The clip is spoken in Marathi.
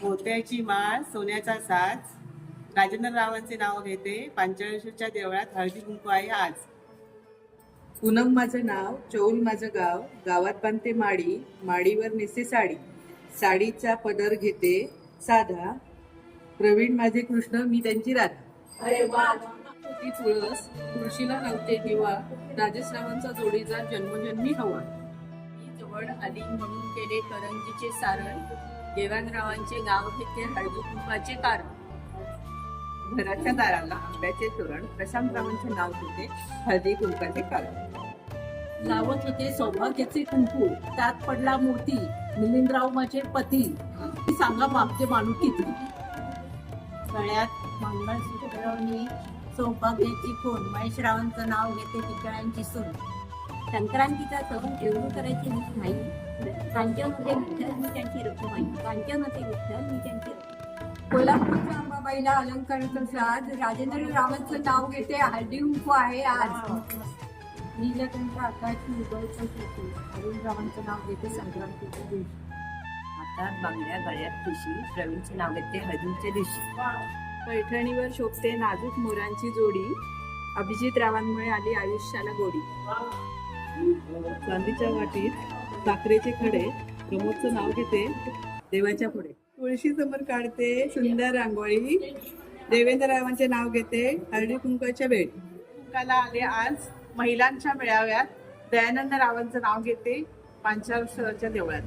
मोत्याची माळ सोन्याचा साज राजेंद्र रावांचे नाव घेते. पांचाळेश्वरच्या देवळात हळदी कुंकू आहे आज. पूनम माझं नाव, चौल माझं गाव, गावात बांधते माडी, माडीवर नेसे साडी, साडीचा पदर घेते साधा, प्रवीण माझे कृष्ण, मी त्यांची राधा. अरे वा. होती तुळस, तुळशीला लावते दिवा, राजेशरावांचा जोडीदार जन्मजन्मी हवा. मी जवळ आली म्हणून केले करंजीचे सारण, देवानरावांचे नाव घेते हळदी कुंकाचे कारण. घराच्या दाराला आंब्याचे तोरण, प्रशांतरावांचे नाव घेते हळदी कुंकाचे कारण. लावत होते सौभाग्याचे कुंकू, त्यात पडला मोती, मिलिंदराव माझे पती, सांगा मागचे माणूस किती. गळ्यात मंगळसूत्र मी सौभाग्याची खूण, महेशरावांचं नाव घेते टिकळ्यांची सून. संक्रांतीचा सण जेवण करायची नाही, कांचनमध्ये विठ्ठल मी त्यांची रखुमाई, कांचनमध्ये विठ्ठल मी त्यांची रखुमाई. कोल्हापूरच्या अंबाबाईला अलंकाराचं साज, राजेंद्र रावांचं नाव घेते हळदी कुंकू आहे आज. नीलकंठ आकाशी उगवतं शेती, अरुण रावांचं नाव घेते संक्रांतीच्या दिवशी. हातात बांगड्या, गळ्यात ठुशी, प्रवीणचे नाव घेते हळदीच्या दिवशी. पैठणीवर शोभते नाजूक मोरांची जोडी, अभिजित रावांमुळे आली आयुष्याला गोडी. चांदीच्या वाटीत साखरेचे खडे, प्रमोदचं नाव घेते देवाच्या पुढे. तुळशी समोर काढते सुंदर रांगोळी, देवेंद्ररावांचे नाव घेते हळदी कुंकाच्या वेळी. कुंकाला आले आज महिलांच्या मेळाव्यात, दयानंद रावांचं नाव घेते पांचाळेश्वरच्या देवळात.